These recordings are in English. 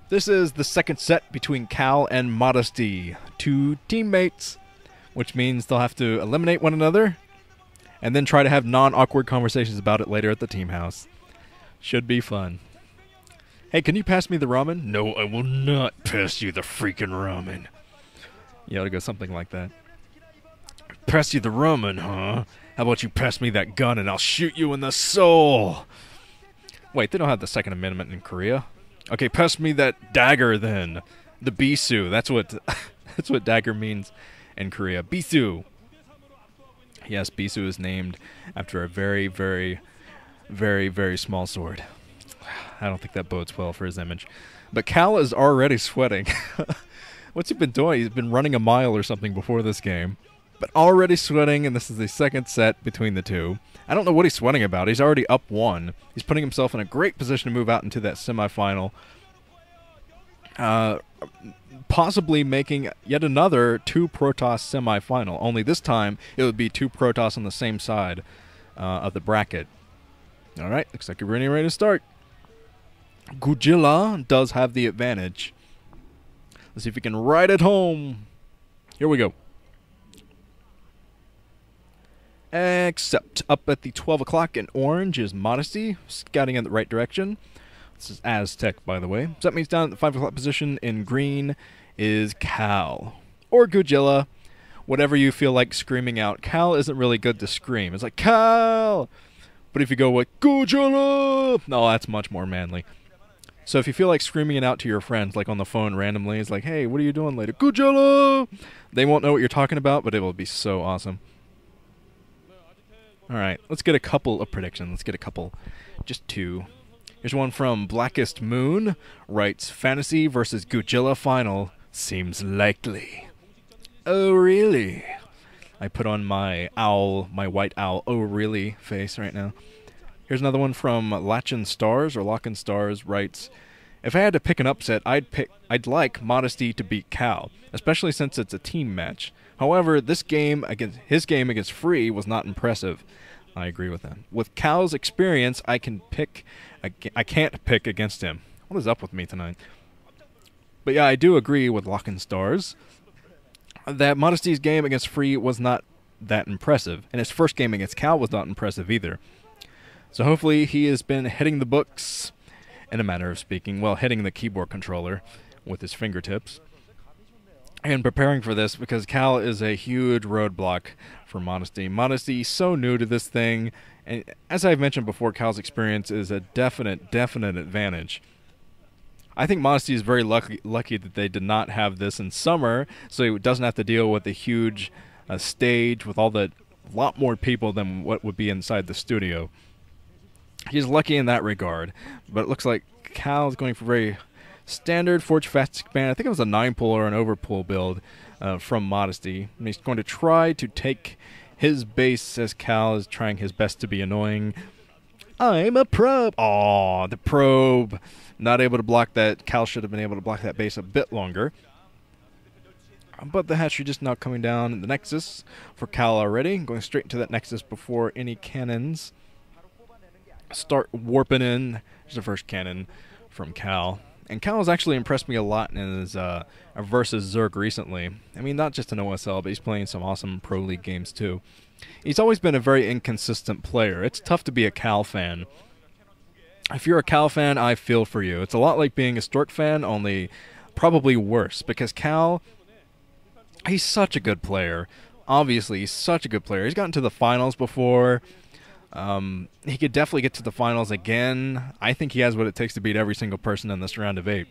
This is the second set between Cal and Modesty, two teammates, which means they'll have to eliminate one another and then try to have non-awkward conversations about it later at the team house. Should be fun. Hey, can you pass me the ramen? No, I will not pass you the freaking ramen. You ought to go something like that. Pass you the ramen, huh? How about you pass me that gun and I'll shoot you in the soul? Wait, they don't have the Second Amendment in Korea. Okay, pass me that dagger then. The bisu. That's what that's what dagger means in Korea. Bisu. Yes, bisu is named after a very, very, very, very small sword. I don't think that bodes well for his image. But Cal is already sweating. What's he been doing? He's been running a mile or something before this game. But already sweating, and this is the second set between the two. I don't know what he's sweating about. He's already up one. He's putting himself in a great position to move out into that semifinal. Possibly making yet another two Protoss semifinal. Only this time, it would be two Protoss on the same side of the bracket. Alright, looks like we're ready to start. Godzilla does have the advantage. Let's see if we can ride it home. Here we go. Except up at the 12 o'clock in orange is Modesty, scouting in the right direction. This is Aztec, by the way. So that means down at the 5 o'clock position in green is Cal. Or Godzilla. Whatever you feel like screaming out. Cal isn't really good to scream. It's like, Cal! But if you go like, Godzilla! No, that's much more manly. So if you feel like screaming it out to your friends, like on the phone randomly, it's like, hey, what are you doing later? Godzilla! They won't know what you're talking about, but it will be so awesome. Alright, let's get a couple of predictions. Let's get a couple. Just two. Here's one from Blackest Moon. Writes, Fantasy versus Godzilla final. Seems likely. Oh, really? I put on my owl, my white owl, oh, really face right now. Here's another one from Lachin Stars, or Lockin Stars. Writes, if I had to pick an upset, I'd like Modesty to beat Cal, especially since it's a team match. However, his game against Free was not impressive. I agree with that. With Cal's experience, I can't pick against him. What is up with me tonight? But yeah, I do agree with Lockin Stars that Modesty's game against Free was not that impressive, and his first game against Cal was not impressive either. So hopefully he has been hitting the books, in a manner of speaking, well, hitting the keyboard controller with his fingertips, and preparing for this, because Cal is a huge roadblock for Modesty. Modesty is so new to this thing, and as I've mentioned before, Cal's experience is a definite advantage. I think Modesty is very lucky that they did not have this in summer, so he doesn't have to deal with a huge stage with a lot more people than what would be inside the studio. He's lucky in that regard, but it looks like Cal is going for very standard Forge Fast Expand. I think it was a 9-pull or an overpull build from Modesty. And he's going to try to take his base as Cal is trying his best to be annoying. I'm a probe. Aw, the probe. Not able to block that. Cal should have been able to block that base a bit longer. But the hatchery just now coming down in the Nexus for Cal already. Going straight into that Nexus before any cannons start warping in. There's the first cannon from Cal. And Cal has actually impressed me a lot in his versus Zerg recently. I mean, not just in OSL, but he's playing some awesome Pro League games too. He's always been a very inconsistent player. It's tough to be a Cal fan. If you're a Cal fan, I feel for you. It's a lot like being a Stork fan, only probably worse. Because Cal, he's such a good player. Obviously, he's such a good player. He's gotten to the finals before. He could definitely get to the finals again. I think he has what it takes to beat every single person in this round of 8.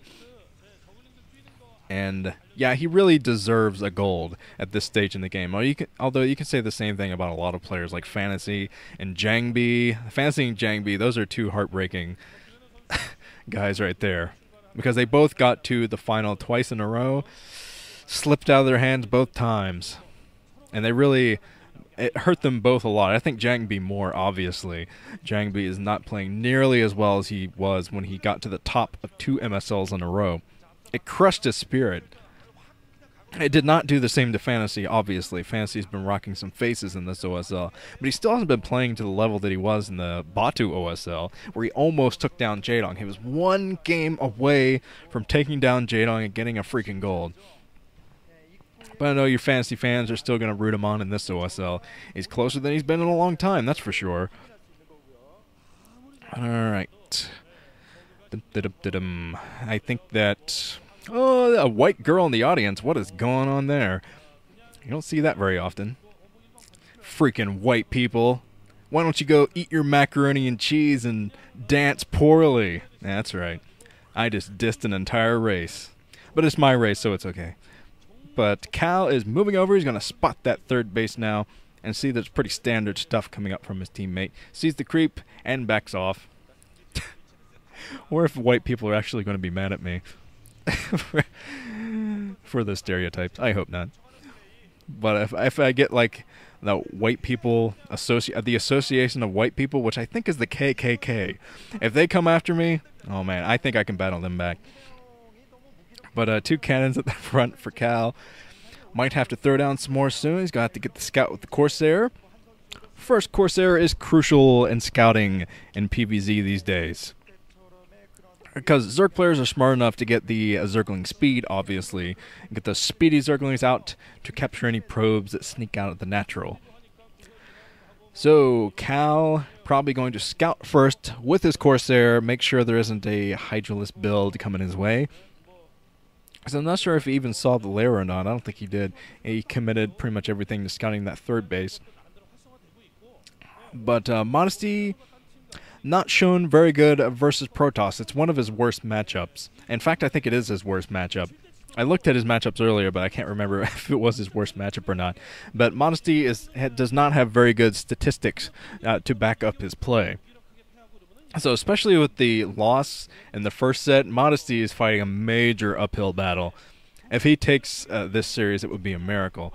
And yeah, he really deserves a gold at this stage in the game. Although you can say the same thing about a lot of players like Fantasy and Jangbi. Fantasy and Jangbi, those are two heartbreaking guys right there. Because they both got to the final twice in a row, slipped out of their hands both times. And they really, it hurt them both a lot. I think Jangbi more, obviously. Jangbi is not playing nearly as well as he was when he got to the top of 2 MSLs in a row. It crushed his spirit. It did not do the same to Fantasy, obviously. Fantasy's been rocking some faces in this OSL, but he still hasn't been playing to the level that he was in the Bacchus OSL, where he almost took down Jaedong. He was one game away from taking down Jaedong and getting a freaking gold. But I know your Fantasy fans are still going to root him on in this OSL. He's closer than he's been in a long time, that's for sure. Alright. I think that... Oh, a white girl in the audience. What is going on there? You don't see that very often. Freaking white people. Why don't you go eat your macaroni and cheese and dance poorly? That's right. I just dissed an entire race. But it's my race, so it's okay. But Cal is moving over. He's going to spot that third base now and see there's pretty standard stuff coming up from his teammate. Sees the creep and backs off. Or if white people are actually going to be mad at me. For the stereotypes. I hope not. But if I get like the white people the association of white people, which I think is the KKK, if they come after me, oh man, I think I can battle them back. But 2 cannons at the front for Cal. Might have to throw down some more soon. He's gonna have to get the scout with the Corsair. First Corsair is crucial in scouting in PvZ these days. Because Zerg players are smart enough to get the Zergling speed, obviously, and get those speedy Zerglings out to capture any probes that sneak out of the natural. So, Cal probably going to scout first with his Corsair, make sure there isn't a Hydralisk build coming his way. So I'm not sure if he even saw the lair or not. I don't think he did. He committed pretty much everything to scouting that third base. But Modesty... not shown very good versus Protoss. It's one of his worst matchups. In fact, I think it is his worst matchup. I looked at his matchups earlier, but I can't remember if it was his worst matchup or not. But Modesty does not have very good statistics to back up his play. So especially with the loss in the first set, Modesty is fighting a major uphill battle. If he takes this series, it would be a miracle.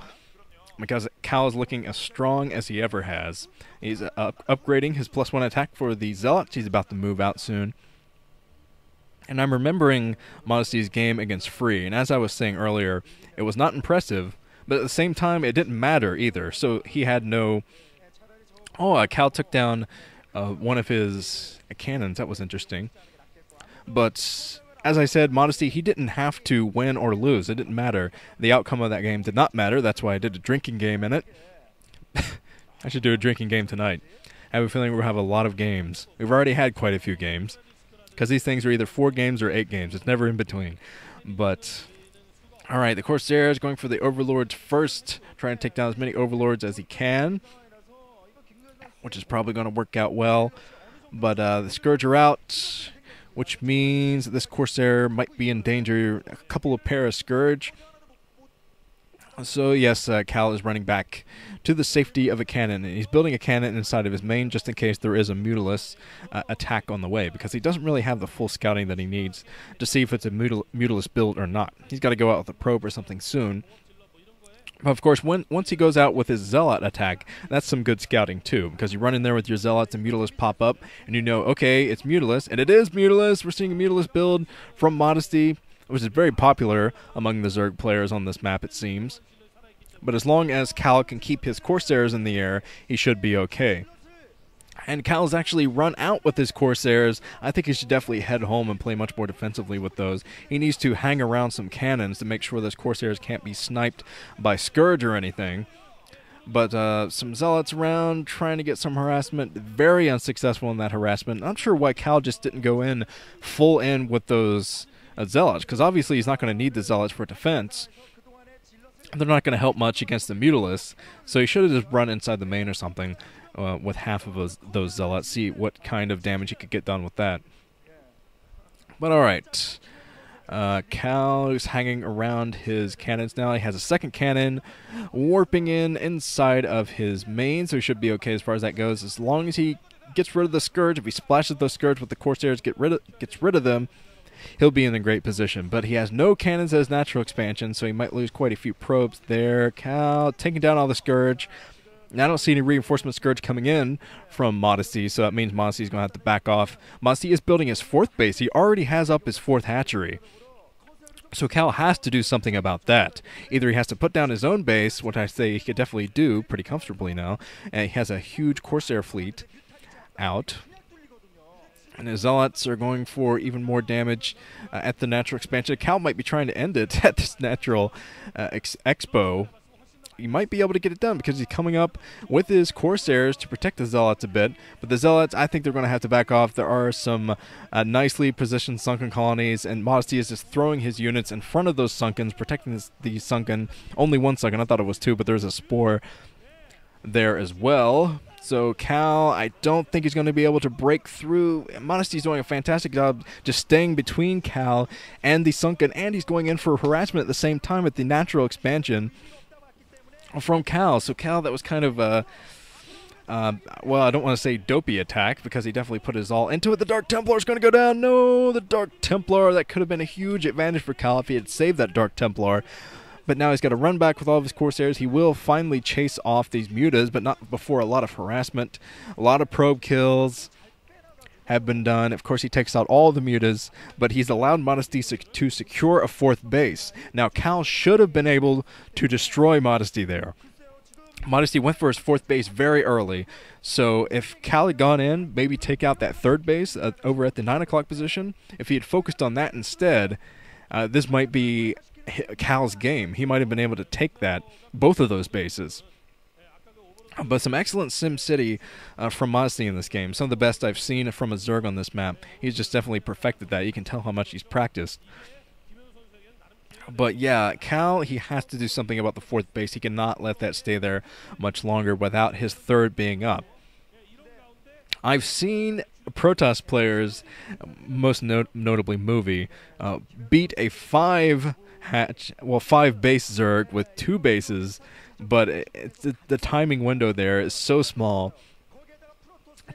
Because Cal is looking as strong as he ever has. He's upgrading his +1 attack for the Zealots. He's about to move out soon. And I'm remembering Modesty's game against Free. And as I was saying earlier, it was not impressive. But at the same time, it didn't matter either. So he had no... Oh, Cal took down one of his cannons. That was interesting. But... as I said, Modesty, he didn't have to win or lose. It didn't matter. The outcome of that game did not matter. That's why I did a drinking game in it. I should do a drinking game tonight. I have a feeling we'll have a lot of games. We've already had quite a few games. Because these things are either 4 games or 8 games. It's never in between. But, alright, the Corsair is going for the Overlords first. Trying to take down as many Overlords as he can. Which is probably going to work out well. But the Scourge are out. Which means that this Corsair might be in danger. A couple of pair of Scourge. So yes, Cal is running back to the safety of a cannon. And he's building a cannon inside of his main just in case there is a Mutalisk attack on the way. Because he doesn't really have the full scouting that he needs to see if it's a Mutalisk build or not. He's got to go out with a probe or something soon. But of course, once he goes out with his Zealot attack, that's some good scouting too, because you run in there with your Zealots and Mutalisk pop up, and you know, okay, it's Mutalisk, and it is Mutalisk. We're seeing a Mutalisk build from Modesty, which is very popular among the Zerg players on this map, it seems. But as long as Cal can keep his Corsairs in the air, he should be okay. And Cal's actually run out with his Corsairs. I think he should definitely head home and play much more defensively with those. He needs to hang around some cannons to make sure those Corsairs can't be sniped by Scourge or anything. But some Zealots around trying to get some harassment. Very unsuccessful in that harassment. I'm not sure why Cal just didn't go in full in with those Zealots, because obviously he's not going to need the Zealots for defense. They're not going to help much against the Mutalisk, so he should have just run inside the main or something. With half of those Zealots, see what kind of damage he could get done with that. But alright, Cal is hanging around his cannons now. He has a second cannon warping inside of his main, so he should be okay as far as that goes. As long as he gets rid of the Scourge, if he splashes those Scourge with the Corsairs, gets rid of them, he'll be in a great position. But he has no cannons as natural expansion, so he might lose quite a few probes there. Cal taking down all the Scourge. Now I don't see any reinforcement Scourge coming in from Modesty, so that means Modesty's going to have to back off. Modesty is building his 4th base. He already has up his 4th hatchery. So Cal has to do something about that. Either he has to put down his own base, what I say he could definitely do pretty comfortably now, and he has a huge Corsair fleet out. And his Zealots are going for even more damage at the natural expansion. Cal might be trying to end it at this natural expo. He might be able to get it done because he's coming up with his Corsairs to protect the Zealots a bit. But the Zealots, I think they're going to have to back off. There are some nicely positioned sunken colonies, and Modesty is just throwing his units in front of those sunkens, protecting the sunken. Only one sunken. I thought it was two, but there's a spore there as well. So Cal, I don't think he's going to be able to break through. Modesty's doing a fantastic job just staying between Cal and the sunken, and he's going in for harassment at the same time at the natural expansion from Cal. So Cal, that was kind of a, well, I don't want to say dopey attack because he definitely put his all into it. The Dark Templar's going to go down. No, the Dark Templar. That could have been a huge advantage for Cal if he had saved that Dark Templar. But now he's got to run back with all of his Corsairs. He will finally chase off these mutas, but not before a lot of harassment. A lot of probe kills have been done. Of course, he takes out all the mutas, but he's allowed Modesty to secure a fourth base. Now, Cal should have been able to destroy Modesty there. Modesty went for his fourth base very early, so if Cal had gone in, maybe take out that third base over at the 9 o'clock position, if he had focused on that instead, this might be Cal's game. He might have been able to take both of those bases. But some excellent SimCity from Modesty in this game. Some of the best I've seen from a Zerg on this map. He's just definitely perfected that. You can tell how much he's practiced. But yeah, Cal, he has to do something about the fourth base. He cannot let that stay there much longer without his third being up. I've seen Protoss players, most notably Movie, beat a 5 base Zerg with 2 bases, but the timing window there is so small.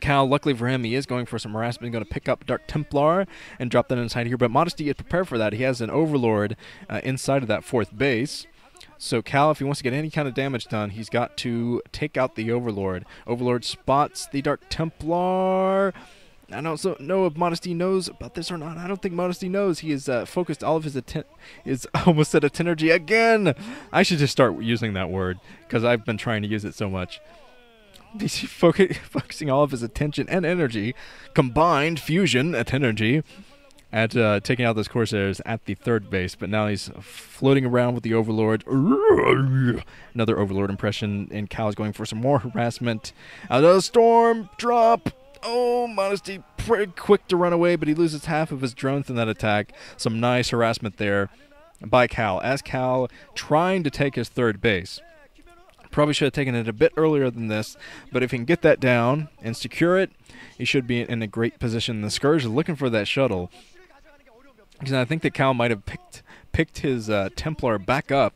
Cal, luckily for him, he is going for some harassment. He's going to pick up Dark Templar and drop that inside here, but Modesty is prepared for that. He has an Overlord inside of that fourth base. So Cal, if he wants to get any kind of damage done, he's got to take out the Overlord. Overlord spots the Dark Templar. I don't know if Modesty knows about this or not. I don't think Modesty knows. He is focused all of his almost said attenergy again. I should just start using that word because I've been trying to use it so much. He's focusing all of his attention and energy, combined fusion attenergy, at taking out those Corsairs at the third base. But now he's floating around with the Overlord. Another Overlord impression, and Cal is going for some more harassment. Another storm drop. Oh, Modesty pretty quick to run away, but he loses half of his drones in that attack. Some nice harassment there by Cal, as Cal trying to take his third base. Probably should have taken it a bit earlier than this, but if he can get that down and secure it, he should be in a great position. The Scourge is looking for that shuttle, because I think that Cal might have picked his Templar back up,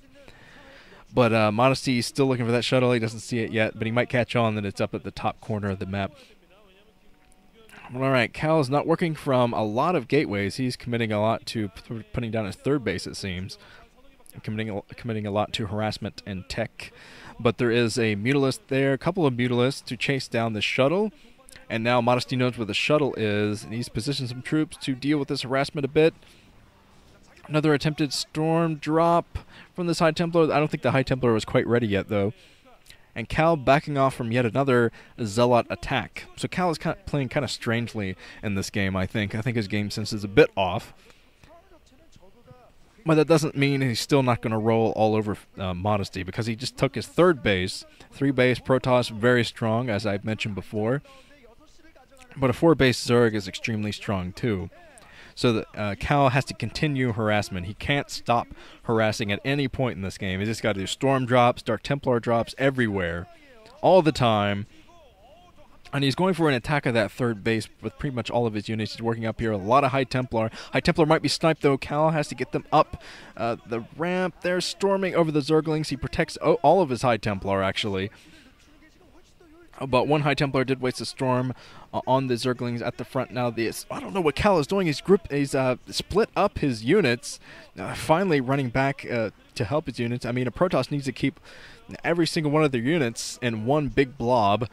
but Modesty is still looking for that shuttle. He doesn't see it yet, but he might catch on that it's up at the top corner of the map. Alright, Cal is not working from a lot of gateways. He's committing a lot to putting down his third base, it seems. Committing a lot to harassment and tech. But there is a Mutalist there, a couple of Mutalists to chase down the shuttle. And now Modesty knows where the shuttle is, and he's positioned some troops to deal with this harassment a bit. Another attempted storm drop from this High Templar. I don't think the High Templar was quite ready yet, though. And Cal backing off from yet another Zealot attack. So Cal is playing kind of strangely in this game, I think. I think his game sense is a bit off. But that doesn't mean he's still not going to roll all over Modesty, because he just took his third base. 3 base Protoss, very strong, as I've mentioned before. But a 4 base Zerg is extremely strong, too. So Cal has to continue harassment. He can't stop harassing at any point in this game. He's just got to do storm drops, Dark Templar drops everywhere, all the time. And he's going for an attack of that third base with pretty much all of his units. He's working up here. A lot of High Templar. High Templar might be sniped, though. Cal has to get them up the ramp. They're storming over the Zerglings. He protects all of his High Templar, actually. But one High Templar did waste a storm on the Zerglings at the front. Now, I don't know what Cal is doing. He's split up his units, finally running back to help his units. I mean, a Protoss needs to keep every single one of their units in one big blob.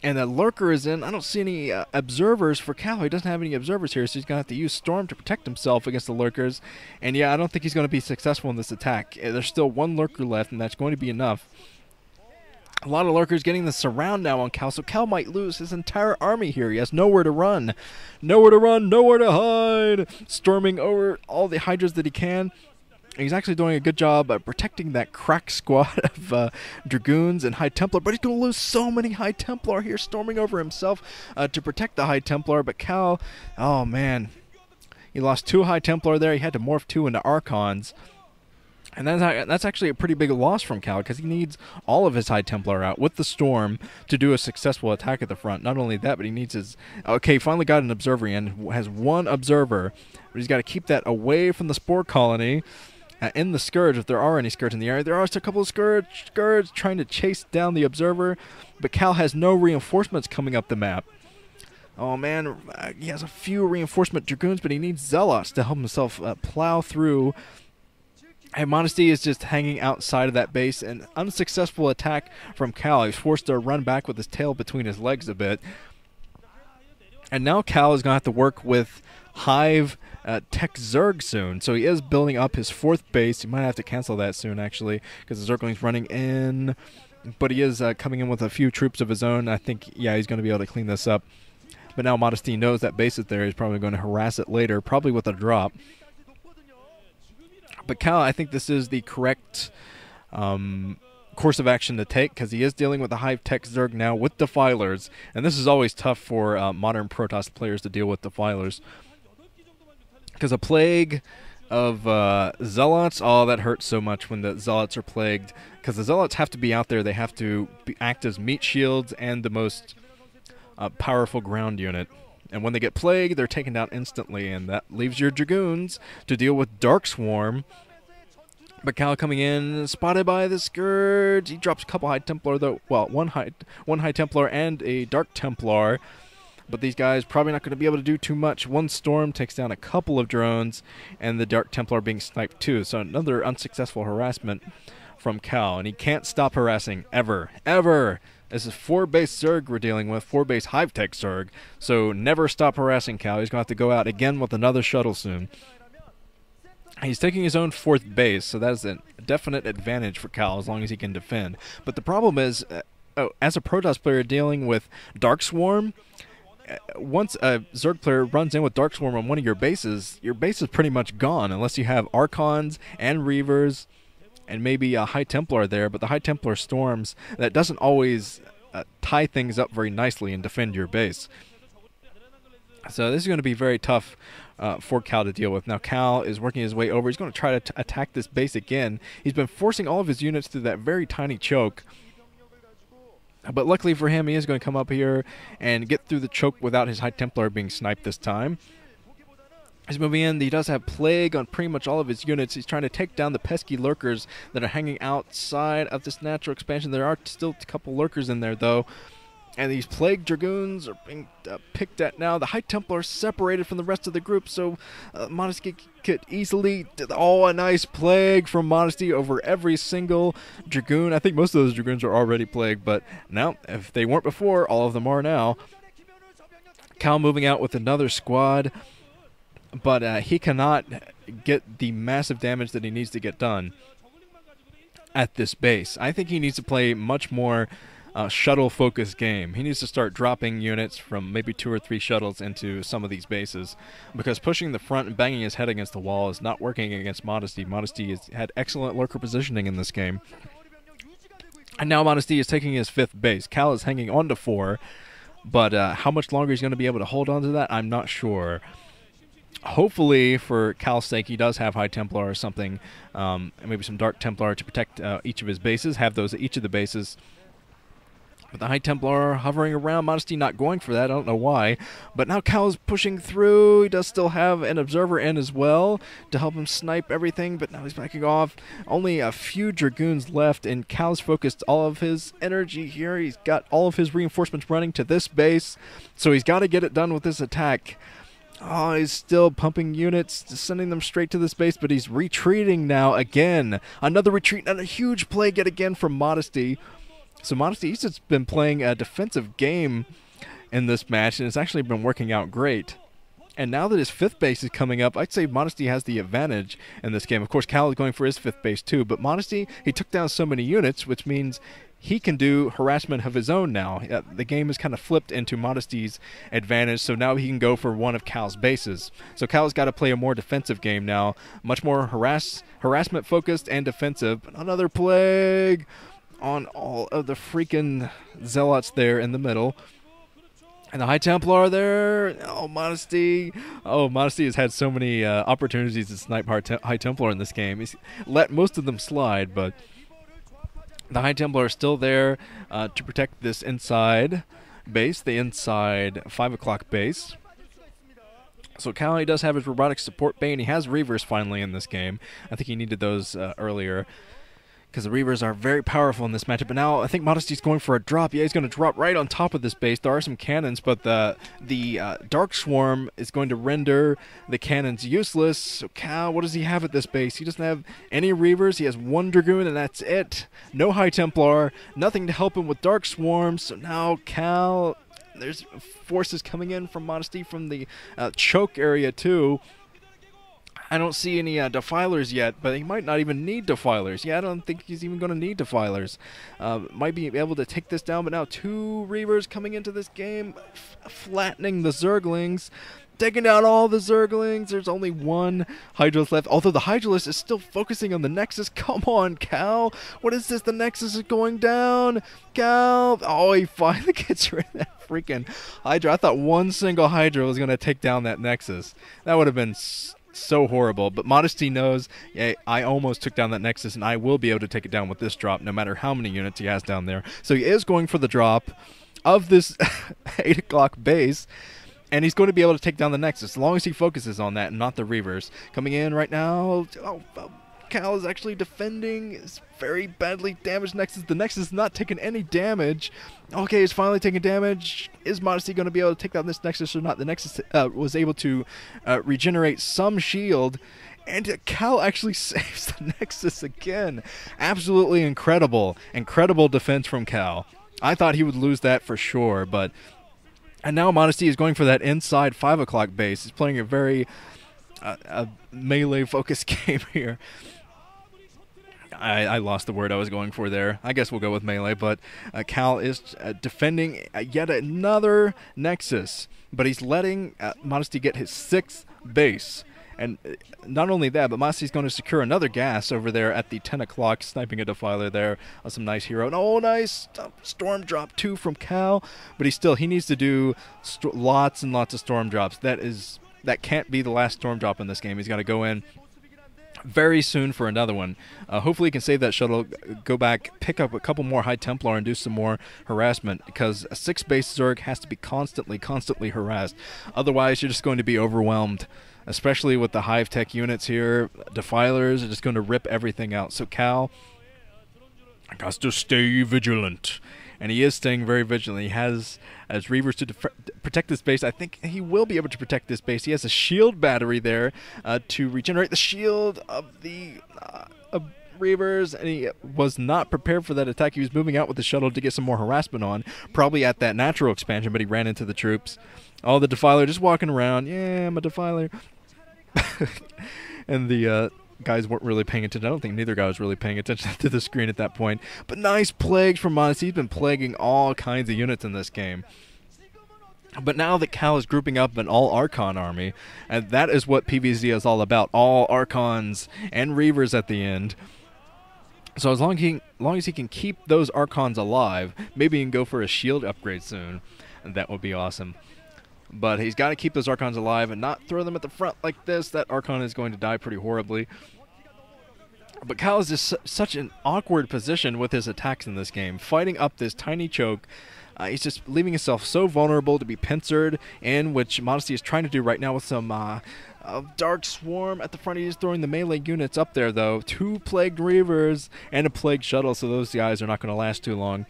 And the lurker is in. I don't see any observers for Cal. He doesn't have any observers here, so he's going to have to use Storm to protect himself against the lurkers. And yeah, I don't think he's going to be successful in this attack. There's still one lurker left, and that's going to be enough. A lot of lurkers getting the surround now on Cal, so Cal might lose his entire army here. He has nowhere to run. Nowhere to run, nowhere to hide. Storming over all the Hydras that he can. He's actually doing a good job at protecting that crack squad of Dragoons and High Templar, but he's going to lose so many High Templar here, storming over himself to protect the High Templar. But Cal, oh man, he lost 2 High Templar there. He had to morph 2 into Archons. And that's actually a pretty big loss from Cal, because he needs all of his High Templar out with the Storm to do a successful attack at the front. Not only that, but he needs his... Okay, he finally got an Observer in, has 1 Observer, but he's got to keep that away from the Spore Colony. In the Scourge, if there are any Scourge in the area, there are a couple of Scourge trying to chase down the Observer, but Cal has no reinforcements coming up the map. Oh man, he has a few reinforcement Dragoons, but he needs Zealots to help himself plow through. And Modesty is just hanging outside of that base. An unsuccessful attack from Cal. He's forced to run back with his tail between his legs a bit. And now Cal is going to have to work with Hive Tech Zerg soon, so he is building up his 4th base. He might have to cancel that soon, actually, because the Zergling's running in, but he is coming in with a few troops of his own. I think, yeah, he's going to be able to clean this up. But now Modesty knows that base is there. He's probably going to harass it later, probably with a drop. But Cal, I think this is the correct course of action to take, because he is dealing with the Hive Tech Zerg now with Defilers, and this is always tough for modern Protoss players to deal with Defilers. Because a plague of Zealots, oh, that hurts so much when the Zealots are plagued. Because the Zealots have to be out there. They have to act as meat shields and the most powerful ground unit. And when they get plagued, they're taken down instantly. And that leaves your Dragoons to deal with Dark Swarm. But Cal coming in, spotted by the Scourge. He drops a couple High Templar, though. Well, one High Templar and a Dark Templar. But these guys probably not going to be able to do too much. 1 Storm takes down a couple of drones, and the Dark Templar being sniped too. So another unsuccessful harassment from Cal. And he can't stop harassing, ever. Ever! This is 4-base Zerg we're dealing with, 4-base Hive Tech Zerg. So never stop harassing Cal. He's going to have to go out again with another shuttle soon. He's taking his own 4th base, so that is a definite advantage for Cal as long as he can defend. But the problem is, as a Protoss player dealing with Dark Swarm, once a Zerg player runs in with Dark Swarm on one of your base is pretty much gone, unless you have Archons and Reavers and maybe a High Templar there. But the High Templar storms, that doesn't always tie things up very nicely and defend your base. So this is going to be very tough for Cal to deal with. Now Cal is working his way over. He's going to try to attack this base again. He's been forcing all of his units through that very tiny choke. But luckily for him, he is going to come up here and get through the choke without his High Templar being sniped this time. He's moving in. He does have Plague on pretty much all of his units. He's trying to take down the pesky lurkers that are hanging outside of this natural expansion. There are still a couple lurkers in there, though. And these Plague Dragoons are being picked at now. The High Templar are separated from the rest of the group, so Modesty could easily... Oh, a nice Plague from Modesty over every single Dragoon. I think most of those Dragoons are already Plagued, but now, if they weren't before, all of them are now. Cal moving out with another squad, but he cannot get the massive damage that he needs to get done at this base. I think he needs to play much more... shuttle-focused game. He needs to start dropping units from maybe 2 or 3 shuttles into some of these bases, because pushing the front and banging his head against the wall is not working against Modesty. Modesty has had excellent lurker positioning in this game. And now Modesty is taking his 5th base. Cal is hanging on to 4, but how much longer he's going to be able to hold on to that, I'm not sure. Hopefully, for Cal's sake, he does have High Templar or something, and maybe some Dark Templar to protect each of his bases, have those at each of the bases. But the High Templar hovering around, Modesty not going for that, I don't know why. But now Cal is pushing through. He does still have an Observer in as well to help him snipe everything, but now he's backing off. Only a few Dragoons left, and Cal's focused all of his energy here. He's got all of his reinforcements running to this base, so he's got to get it done with this attack. Oh, he's still pumping units, sending them straight to this base, but he's retreating now again. Another retreat and a huge plague yet again from Modesty. So Modesty, he's just been playing a defensive game in this match, and it's actually been working out great. And now that his 5th base is coming up, I'd say Modesty has the advantage in this game. Of course, Cal is going for his 5th base too, but Modesty, he took down so many units, which means he can do harassment of his own now. The game is kind of flipped into Modesty's advantage, so now he can go for one of Cal's bases. So Cal's got to play a more defensive game now, much more harassment-focused and defensive. But another plague on all of the freaking zealots there in the middle. And the High Templar there. Oh, Modesty. Oh, Modesty has had so many opportunities to snipe High Templar in this game. He's let most of them slide, but the High Templar are still there to protect this inside base, the inside 5 o'clock base. So Cal, he does have his robotic support bay, and he has Reavers finally in this game. I think he needed those earlier, because the Reavers are very powerful in this matchup. But now I think Modesty's going for a drop. Yeah, he's going to drop right on top of this base. There are some cannons, but the Dark Swarm is going to render the cannons useless. So Cal, what does he have at this base? He doesn't have any Reavers. He has 1 Dragoon, and that's it. No High Templar. Nothing to help him with Dark Swarms. So now Cal, there's forces coming in from Modesty from the choke area too. I don't see any defilers yet, but he might not even need defilers. Yeah, I don't think he's even going to need defilers. Might be able to take this down, but now 2 Reavers coming into this game, flattening the Zerglings, taking down all the Zerglings. There's only 1 Hydralisk left, although the Hydralisk is still focusing on the Nexus. Come on, Cal. What is this? The Nexus is going down. Cal. Oh, he finally gets rid of that freaking Hydra. I thought 1 single Hydra was going to take down that Nexus. That would have been so horrible, but Modesty knows, yeah, I almost took down that Nexus, and I will be able to take it down with this drop, no matter how many units he has down there. So he is going for the drop of this 8 o'clock base, and he's going to be able to take down the Nexus, as long as he focuses on that and not the Reavers. Coming in right now, Cal is actually defending his very badly damaged Nexus. The Nexus is not taking any damage. Okay, he's finally taking damage. Is Modesty going to be able to take down this Nexus or not? The Nexus was able to regenerate some shield, and Cal actually saves the Nexus again. Absolutely incredible. Incredible defense from Cal. I thought he would lose that for sure, but... And now Modesty is going for that inside 5 o'clock base. He's playing a very melee-focused game here. I lost the word I was going for there. I guess we'll go with melee, but Cal is defending yet another Nexus, but he's letting Modesty get his 6th base. And not only that, but Modesty's going to secure another gas over there at the 10 o'clock, sniping a Defiler there. Some nice hero. And oh, nice Storm Drop 2 from Cal, but he needs to do lots and lots of Storm Drops. That can't be the last Storm Drop in this game. He's got to go in very soon for another one. Hopefully he can save that shuttle, go back, pick up a couple more High Templar, and do some more harassment, because a 6-base Zerg has to be constantly harassed. Otherwise, you're just going to be overwhelmed, especially with the Hive Tech units here. Defilers are just going to rip everything out. So Cal has to stay vigilant. And he is staying very vigilant. He has as Reavers to protect this base. I think he will be able to protect this base. He has a shield battery there to regenerate the shield of the Reavers, and he was not prepared for that attack. He was moving out with the shuttle to get some more harassment on, probably at that natural expansion, but he ran into the troops. All the Defiler just walking around. Yeah, I'm a Defiler. And the guys weren't really paying attention. I don't think neither guy was really paying attention to the screen at that point. But nice plagues from Modesty. He's been plaguing all kinds of units in this game. But now that Cal is grouping up an all-Archon army, and that is what PvZ is all about. All Archons and Reavers at the end. So as long as he can keep those Archons alive, maybe he can go for a shield upgrade soon. And that would be awesome. But he's got to keep those Archons alive and not throw them at the front like this. That Archon is going to die pretty horribly. But Cal is just such an awkward position with his attacks in this game. Fighting up this tiny choke. He's just leaving himself so vulnerable to be pincered in, which Modesty is trying to do right now with some Dark Swarm at the front. He's throwing the melee units up there, though. 2 Plagued Reavers and a Plagued Shuttle, so those guys are not going to last too long.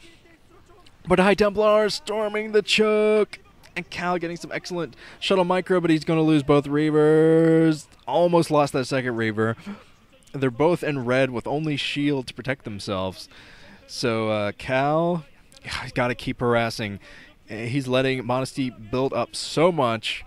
But High Templar storming the choke. And Cal getting some excellent shuttle micro, but he's going to lose both Reavers. Almost lost that second Reaver. They're both in red with only shield to protect themselves. So Cal, he's got to keep harassing. He's letting Modesty build up so much.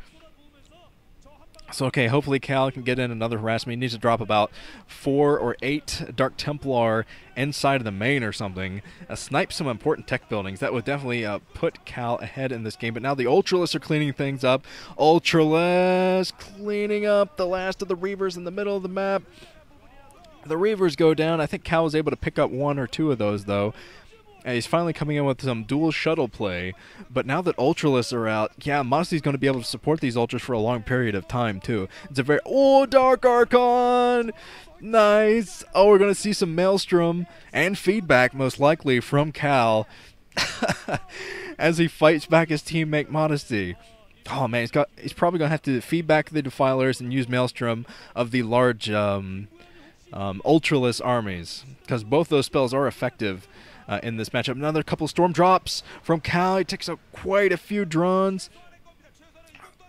So, okay, hopefully Cal can get in another harassment. He needs to drop about 4 or 8 Dark Templar inside of the main or something. Snipe some important tech buildings. That would definitely put Cal ahead in this game. But now the Ultralists are cleaning things up. Ultralists cleaning up the last of the Reavers in the middle of the map. The Reavers go down. I think Cal was able to pick up 1 or 2 of those, though. And he's finally coming in with some dual shuttle play. But now that Ultralists are out, yeah, Modesty's going to be able to support these Ultras for a long period of time, too. It's a very... Oh, Dark Archon! Nice! Oh, we're going to see some Maelstrom and feedback, most likely, from Cal as he fights back his teammate Modesty. Oh, man, he's probably going to have to feed back the Defilers and use Maelstrom of the large Ultralist armies, because both those spells are effective in this matchup. Another couple storm drops from Cal. He takes out quite a few drones.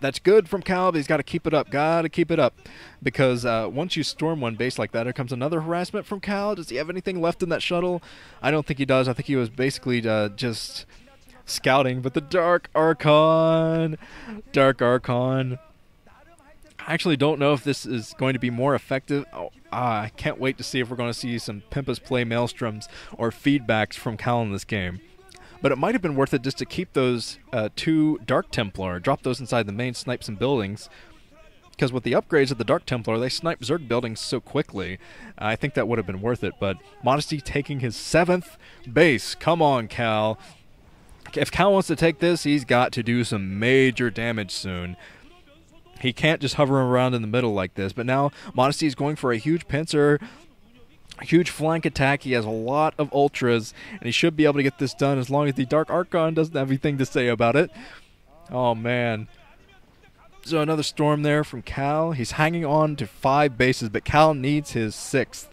That's good from Cal, but he's got to keep it up. Got to keep it up, because once you storm one base like that, here comes another harassment from Cal. Does he have anything left in that shuttle? I don't think he does. I think he was basically just scouting. But the Dark Archon, I actually don't know if this is going to be more effective. I can't wait to see if we're going to see some Pimpus play Maelstroms or feedbacks from Cal in this game. But it might have been worth it just to keep those 2 Dark Templar, drop those inside the main, snipe some buildings. Because with the upgrades of the Dark Templar, they snipe Zerg buildings so quickly. I think that would have been worth it. But Modesty taking his 7th base. Come on, Cal. If Cal wants to take this, he's got to do some major damage soon. He can't just hover around in the middle like this. But now Modesty is going for a huge pincer, a huge flank attack. He has a lot of Ultras, and he should be able to get this done as long as the Dark Archon doesn't have anything to say about it. Oh, man. So another storm there from Cal. He's hanging on to 5 bases, but Cal needs his 6th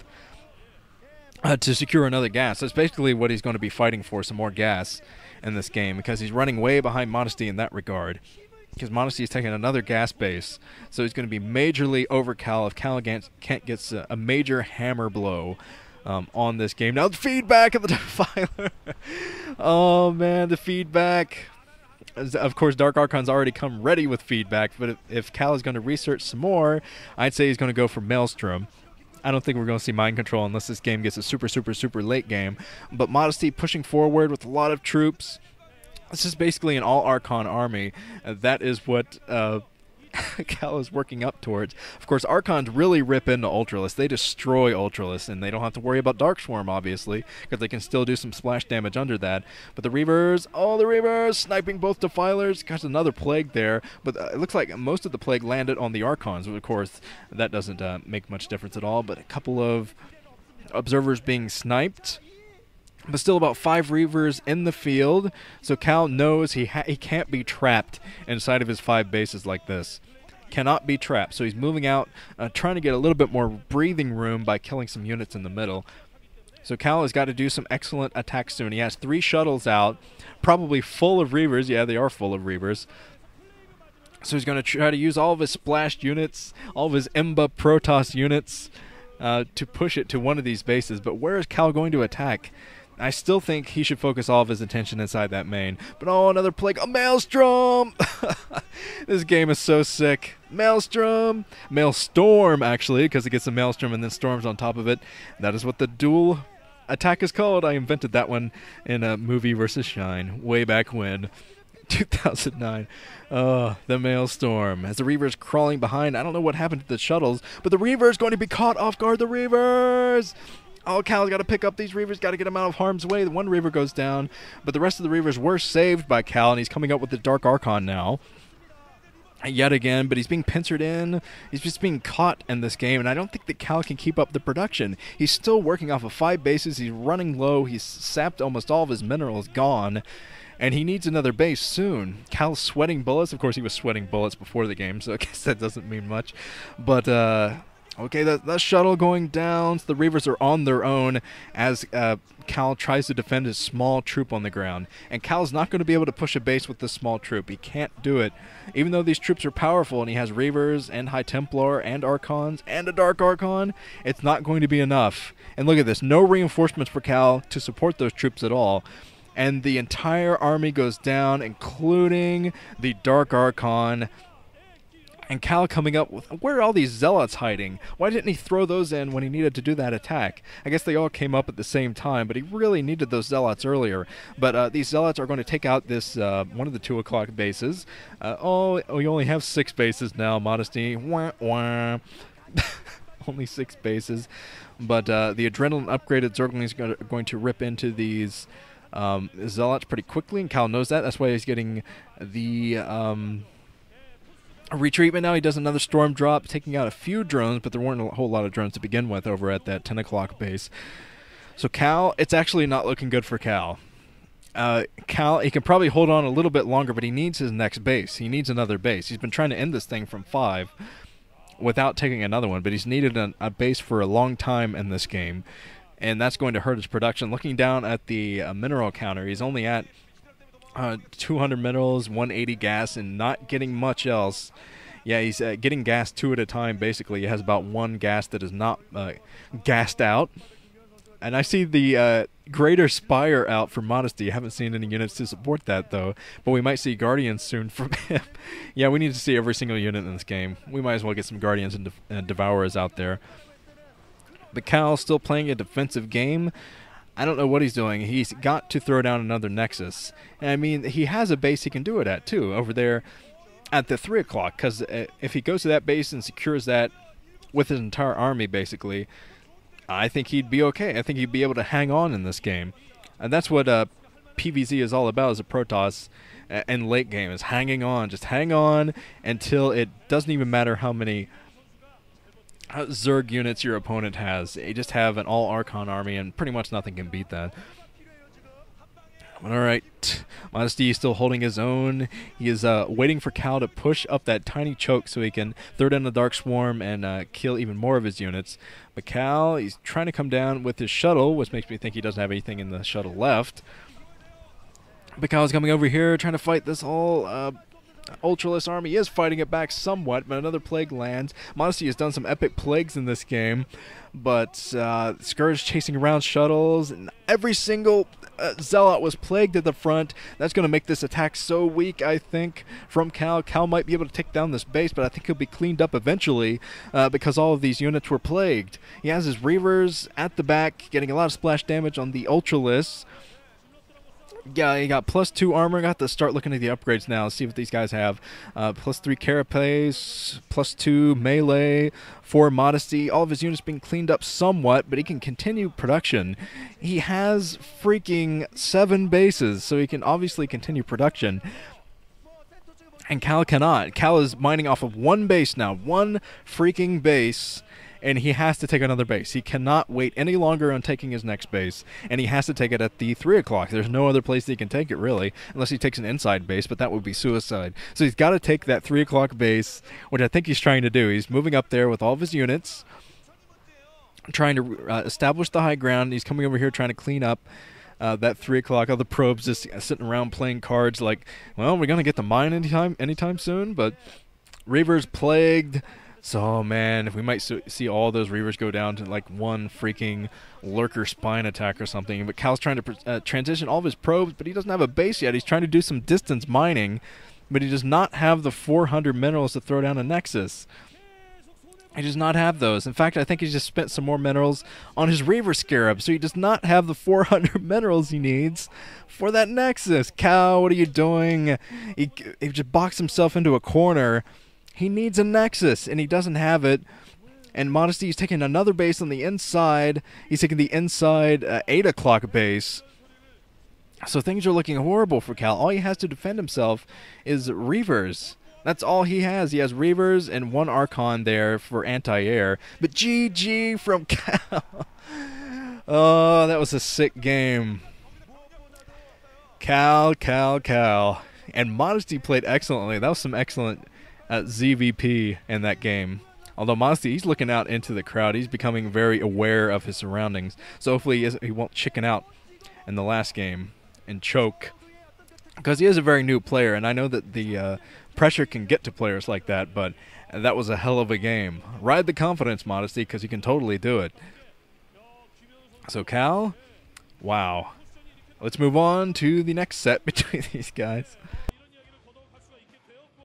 to secure another gas. That's basically what he's going to be fighting for, some more gas in this game, because he's running way behind Modesty in that regard. Because Modesty is taking another gas base, so he's going to be majorly over Cal if Cal can't get a major hammer blow on this game. Now the feedback of the Defiler. Oh, man, the feedback. Of course, Dark Archon's already come ready with feedback, but if Cal is going to research some more, I'd say he's going to go for Maelstrom. I don't think we're going to see Mind Control unless this game gets a super, super, super late game. But Modesty pushing forward with a lot of troops. This is basically an all-Archon army. That is what Cal is working up towards. Of course, Archons really rip into Ultralists. They destroy Ultralists, and they don't have to worry about Dark Swarm, obviously, because they can still do some splash damage under that. But the Reavers, oh, the Reavers, sniping both Defilers. Got another Plague there, but it looks like most of the Plague landed on the Archons. But of course, that doesn't make much difference at all. But a couple of Observers being sniped. But still about 5 Reavers in the field, so Cal knows he can't be trapped inside of his 5 bases like this. Cannot be trapped, so he's moving out, trying to get a little bit more breathing room by killing some units in the middle. So Cal has got to do some excellent attacks soon. He has 3 shuttles out, probably full of Reavers. Yeah, they are full of Reavers. So he's going to try to use all of his splashed units, all of his Emba Protoss units, to push it to one of these bases. But where is Cal going to attack? I still think he should focus all of his attention inside that main. But oh, another Plague. A Maelstrom! This game is so sick. Maelstrom! Maelstorm, actually, because it gets a Maelstrom and then storms on top of it. That is what the dual attack is called. I invented that one in a movie versus Shine way back when. 2009. The Maelstorm. As the Reaver's crawling behind, I don't know what happened to the shuttles, but the Reaver's going to be caught off guard. The Reavers! Oh, Cal's got to pick up these Reavers, got to get them out of harm's way. The one Reaver goes down, but the rest of the Reavers were saved by Cal, and he's coming up with the Dark Archon now. Yet again, but he's being pincered in. He's just being caught in this game, and I don't think that Cal can keep up the production. He's still working off of 5 bases. He's running low. He's sapped almost all of his minerals, gone, and he needs another base soon. Cal's sweating bullets. Of course, he was sweating bullets before the game, so I guess that doesn't mean much. But, Okay, that shuttle going down. So the Reavers are on their own as Cal tries to defend his small troop on the ground. And Cal's not going to be able to push a base with this small troop. He can't do it. Even though these troops are powerful and he has Reavers and High Templar and Archons and a Dark Archon, it's not going to be enough. And look at this. No reinforcements for Cal to support those troops at all. And the entire army goes down, including the Dark Archon. And Cal coming up with, where are all these zealots hiding? Why didn't he throw those in when he needed to do that attack? I guess they all came up at the same time, but he really needed those zealots earlier. But these zealots are going to take out this one of the 2 o'clock bases. Oh, we only have 6 bases now, Modesty. Wah, wah. Only 6 bases. But the adrenaline upgraded Zerglings are going to rip into these zealots pretty quickly, and Cal knows that. That's why he's getting the retreatment now. He does another storm drop, taking out a few drones, but there weren't a whole lot of drones to begin with over at that 10 o'clock base. So Cal, it's actually not looking good for Cal. Cal, he can probably hold on a little bit longer, but he needs his next base. He needs another base. He's been trying to end this thing from 5 without taking another one, but he's needed a base for a long time in this game, and that's going to hurt his production. Looking down at the mineral counter, he's only at 200 minerals, 180 gas, and not getting much else. Yeah, he's getting gas 2 at a time, basically. He has about 1 gas that is not gassed out. And I see the Greater Spire out for Modesty. I haven't seen any units to support that, though. But we might see Guardians soon from him. Yeah, we need to see every single unit in this game. We might as well get some Guardians and Devourers out there. But Cal's still playing a defensive game. I don't know what he's doing. He's got to throw down another Nexus. And I mean, he has a base he can do it at, too, over there at the 3 o'clock. Because if he goes to that base and secures that with his entire army, basically, I think he'd be okay. I think he'd be able to hang on in this game. And that's what PvZ is all about as a Protoss in late game, is hanging on. Just hang on until it doesn't even matter how many Zerg units your opponent has. You just have an all-Archon army, and pretty much nothing can beat that. Alright, Modesty is still holding his own. He is waiting for Cal to push up that tiny choke so he can throw down the Dark Swarm and kill even more of his units. But Cal, he's trying to come down with his shuttle, which makes me think he doesn't have anything in the shuttle left. But Cal's coming over here trying to fight this whole Ultralisk army. He is fighting it back somewhat, but another plague lands. Modesty has done some epic plagues in this game, but Scourge chasing around shuttles, and every single Zealot was plagued at the front. That's going to make this attack so weak, I think, from Cal. Cal might be able to take down this base, but I think he'll be cleaned up eventually because all of these units were plagued. He has his Reavers at the back, getting a lot of splash damage on the Ultralisks. Yeah, he got +2 armor. Got to start looking at the upgrades now. See what these guys have. +3 carapace, +2 melee, 4 modesty. All of his units being cleaned up somewhat, but he can continue production. He has freaking 7 bases, so he can obviously continue production. And Cal cannot. Cal is mining off of 1 base now. 1 freaking base. And he has to take another base. He cannot wait any longer on taking his next base, and he has to take it at the 3 o'clock. There's no other place he can take it, really, unless he takes an inside base, but that would be suicide. So he's got to take that 3 o'clock base, which I think he's trying to do. He's moving up there with all of his units, trying to establish the high ground. He's coming over here trying to clean up that 3 o'clock. All the probes just sitting around playing cards like, well, we're going to get the mine anytime soon, but Reaver's plagued. So, man, if we might see all those Reavers go down to like 1 freaking Lurker Spine attack or something. But Cal's trying to transition all of his probes, but he doesn't have a base yet. He's trying to do some distance mining, but he does not have the 400 minerals to throw down a Nexus. He does not have those. In fact, I think he's just spent some more minerals on his Reaver Scarab, so he does not have the 400 minerals he needs for that Nexus. Cal, what are you doing? He just boxed himself into a corner. He needs a Nexus, and he doesn't have it. And Modesty is taking another base on the inside. He's taking the inside 8 o'clock base. So things are looking horrible for Cal. All he has to defend himself is Reavers. That's all he has. He has Reavers and 1 Archon there for anti-air. But GG from Cal. Oh, that was a sick game. Cal. And Modesty played excellently. That was some excellent ZVP in that game. Although Modesty, he's looking out into the crowd. He's becoming very aware of his surroundings. So hopefully he won't chicken out in the last game and choke. Because he is a very new player, and I know that the pressure can get to players like that, but that was a hell of a game. Ride the confidence, Modesty, because you can totally do it. So Cal, wow. Let's move on to the next set between these guys.